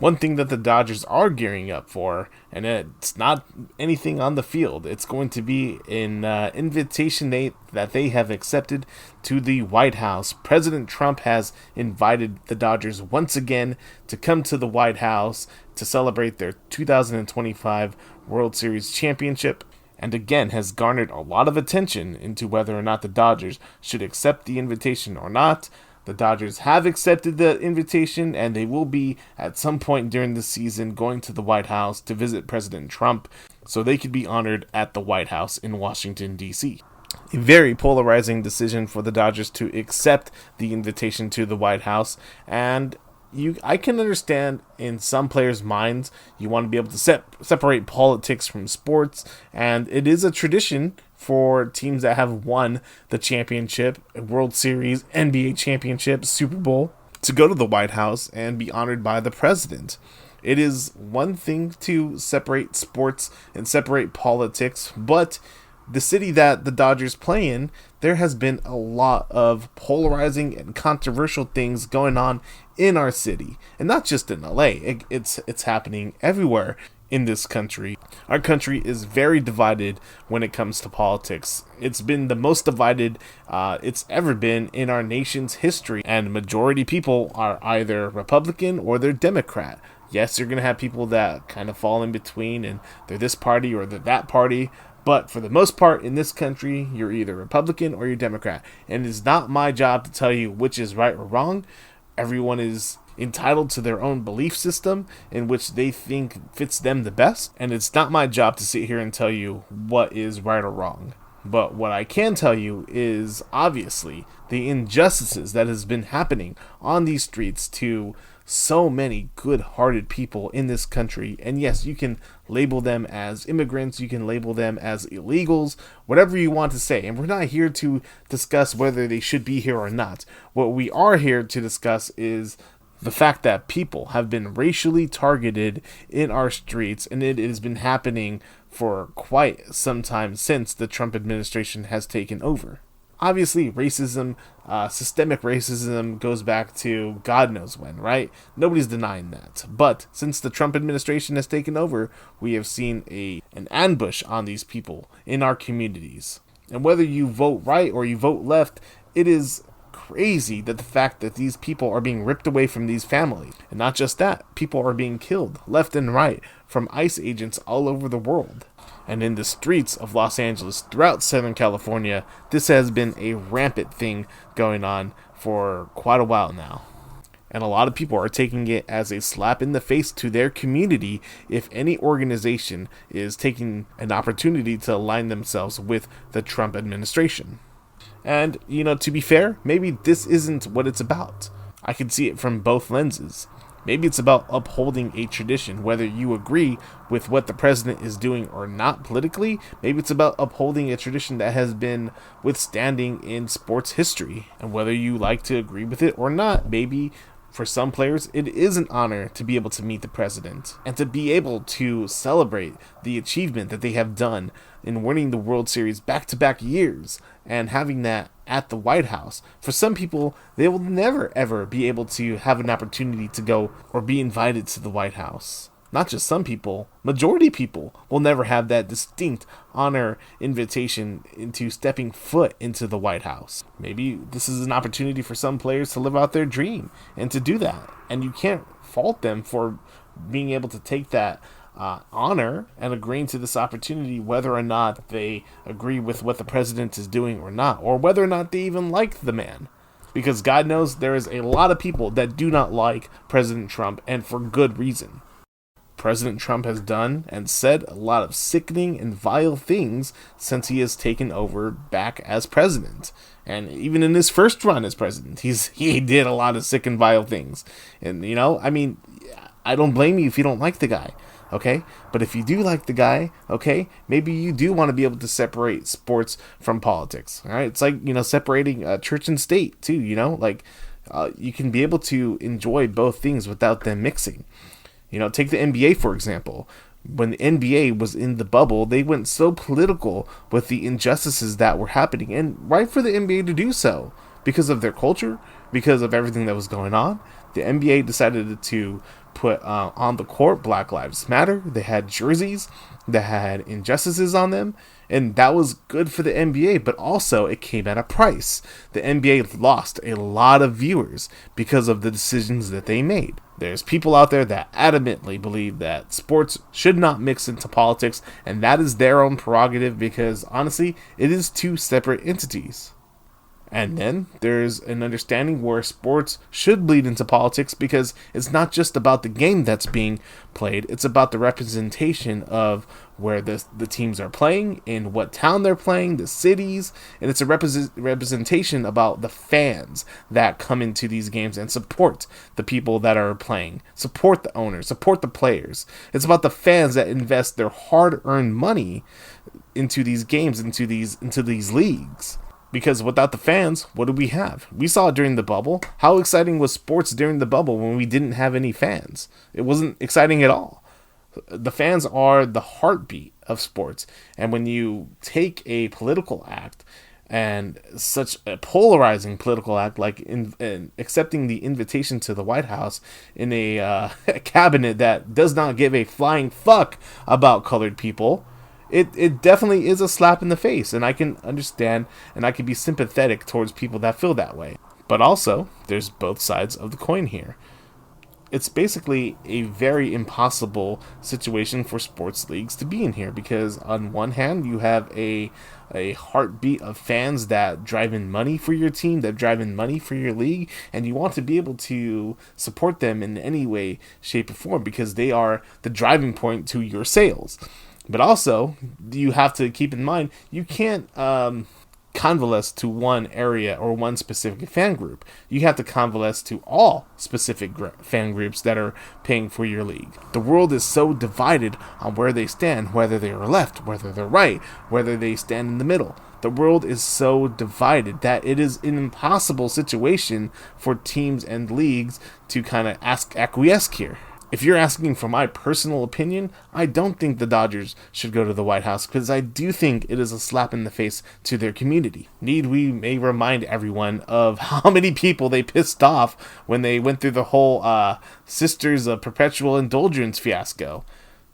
One thing that the Dodgers are gearing up for, and it's not anything on the field, it's going to be an invitation that they have accepted to the White House. President Trump has invited the Dodgers once again to come to the White House to celebrate their 2025 World Series championship, and again has garnered a lot of attention into whether or not the Dodgers should accept the invitation or not. The Dodgers have accepted the invitation, and they will be, at some point during the season, going to the White House to visit President Trump so they could be honored at the White House in Washington, D.C. A very polarizing decision for the Dodgers to accept the invitation to the White House, and I can understand in some players' minds you want to be able to separate politics from sports, and it is a tradition for teams that have won the championship, World Series, NBA championship, Super Bowl, to go to the White House and be honored by the president. It is one thing to separate sports and separate politics, but the city that the Dodgers play in, there has been a lot of polarizing and controversial things going on in our city. And not just in LA, it's happening everywhere in this country. Our country is very divided when it comes to politics. It's been the most divided it's ever been in our nation's history. And majority people are either Republican or they're Democrat. Yes, you're going to have people that kind of fall in between and they're this party or they're that party. But for the most part in this country, you're either Republican or you're Democrat. And it's not my job to tell you which is right or wrong. Everyone is entitled to their own belief system in which they think fits them the best. And it's not my job to sit here and tell you what is right or wrong. But what I can tell you is obviously the injustices that has been happening on these streets to so many good-hearted people in this country. And yes, you can label them as immigrants, you can label them as illegals, whatever you want to say. And we're not here to discuss whether they should be here or not. What we are here to discuss is the fact that people have been racially targeted in our streets, and it has been happening for quite some time since the Trump administration has taken over. Obviously, racism, systemic racism goes back to God knows when, right? Nobody's denying that. But since the Trump administration has taken over, we have seen an ambush on these people in our communities. And whether you vote right or you vote left, it is crazy that the fact that these people are being ripped away from these families. And not just that, people are being killed left and right from ICE agents all over the world. And in the streets of Los Angeles, throughout Southern California, this has been a rampant thing going on for quite a while now. And a lot of people are taking it as a slap in the face to their community if any organization is taking an opportunity to align themselves with the Trump administration. And, to be fair, maybe this isn't what it's about. I can see it from both lenses. Maybe it's about upholding a tradition, whether you agree with what the president is doing or not politically. Maybe it's about upholding a tradition that has been withstanding in sports history. And whether you like to agree with it or not, maybe for some players, it is an honor to be able to meet the president and to be able to celebrate the achievement that they have done in winning the World Series back-to-back years and having that at the White House. For some people, they will never, ever be able to have an opportunity to go or be invited to the White House. Not just some people, majority people will never have that distinct honor invitation into stepping foot into the White House. Maybe this is an opportunity for some players to live out their dream and to do that. And you can't fault them for being able to take that honor and agreeing to this opportunity, whether or not they agree with what the president is doing or not, or whether or not they even like the man. Because God knows there is a lot of people that do not like President Trump, and for good reason. President Trump has done and said a lot of sickening and vile things since he has taken over back as president. And even in his first run as president, he did a lot of sick and vile things. And, I don't blame you if you don't like the guy, okay? But if you do like the guy, okay, maybe you do want to be able to separate sports from politics, all right? It's like, separating church and state, too, you can be able to enjoy both things without them mixing. Take the NBA, for example. When the NBA was in the bubble, they went so political with the injustices that were happening. And right for the NBA to do so. Because of their culture, because of everything that was going on, the NBA decided to put on the court Black Lives Matter. They had jerseys that had injustices on them, and that was good for the NBA, but also it came at a price. The NBA lost a lot of viewers because of the decisions that they made. There's people out there that adamantly believe that sports should not mix into politics, and that is their own prerogative because, honestly, it is two separate entities. And then there's an understanding where sports should bleed into politics because it's not just about the game that's being played, it's about the representation of where the teams are playing, in what town they're playing, the cities, and it's a representation about the fans that come into these games and support the people that are playing, support the owners, support the players. It's about the fans that invest their hard-earned money into these games, into these leagues. Because without the fans, what do we have? We saw it during the bubble. How exciting was sports during the bubble when we didn't have any fans? It wasn't exciting at all. The fans are the heartbeat of sports. And when you take a political act, and such a polarizing political act like in accepting the invitation to the White House in a cabinet that does not give a flying fuck about colored people, It definitely is a slap in the face, and I can understand and I can be sympathetic towards people that feel that way. But also, there's both sides of the coin here. It's basically a very impossible situation for sports leagues to be in here because on one hand, you have a heartbeat of fans that drive in money for your team, that drive in money for your league, and you want to be able to support them in any way, shape, or form because they are the driving point to your sales. But also, you have to keep in mind, you can't convalesce to one area or one specific fan group. You have to convalesce to all specific fan groups that are paying for your league. The world is so divided on where they stand, whether they are left, whether they're right, whether they stand in the middle. The world is so divided that it is an impossible situation for teams and leagues to kind of acquiesce here. If you're asking for my personal opinion, I don't think the Dodgers should go to the White House because I do think it is a slap in the face to their community. Need we may remind everyone of how many people they pissed off when they went through the whole Sisters of Perpetual Indulgence fiasco.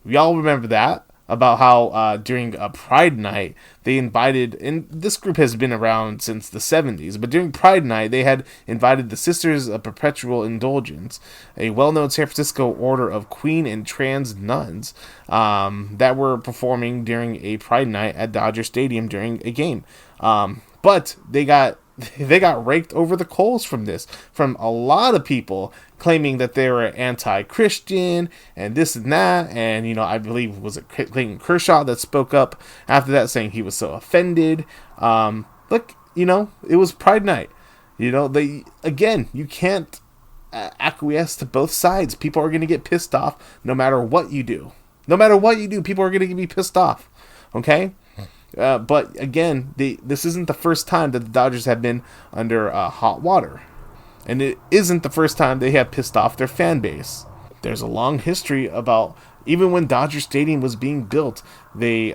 We all remember that, about how during a Pride Night, they invited, and this group has been around since the 70s, but during Pride Night, they had invited the Sisters of Perpetual Indulgence, a well-known San Francisco order of queen and trans nuns that were performing during a Pride Night at Dodger Stadium during a game. But they got raked over the coals from a lot of people claiming that they were anti-Christian and this and that. And, I believe, was it Clayton Kershaw that spoke up after that saying he was so offended. Look, it was Pride Night. You can't acquiesce to both sides. People are going to get pissed off no matter what you do. No matter what you do, people are going to be pissed off. Okay? But again, this isn't the first time that the Dodgers have been under hot water. And it isn't the first time they have pissed off their fan base. There's a long history about, even when Dodger Stadium was being built, they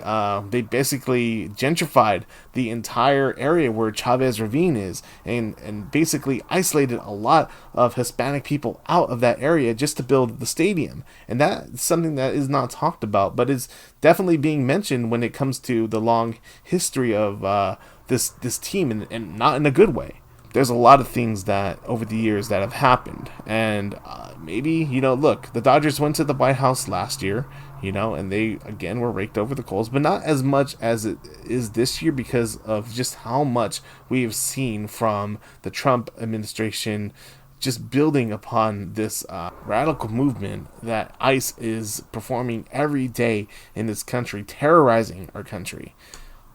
basically gentrified the entire area where Chavez Ravine is and basically isolated a lot of Hispanic people out of that area just to build the stadium. And that's something that is not talked about, but is definitely being mentioned when it comes to the long history of this team, and not in a good way. There's a lot of things that over the years that have happened, and maybe, look, the Dodgers went to the White House last year, and they, again, were raked over the coals, but not as much as it is this year because of just how much we have seen from the Trump administration just building upon this radical movement that ICE is performing every day in this country, terrorizing our country.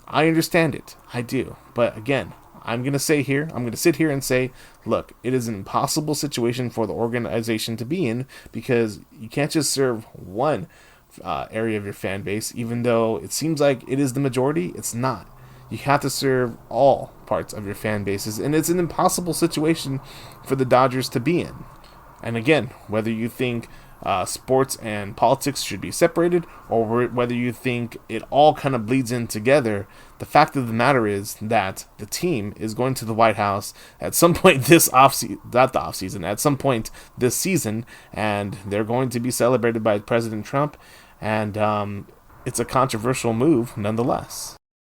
I understand it. I do. But again, I'm going to sit here and say, look, it is an impossible situation for the organization to be in because you can't just serve one area of your fan base, even though it seems like it is the majority. It's not. You have to serve all parts of your fan bases, and it's an impossible situation for the Dodgers to be in. And again, whether you think sports and politics should be separated, or whether you think it all kind of bleeds in together, the fact of the matter is that the team is going to the White House at some point this at some point this season, and they're going to be celebrated by President Trump, and it's a controversial move nonetheless.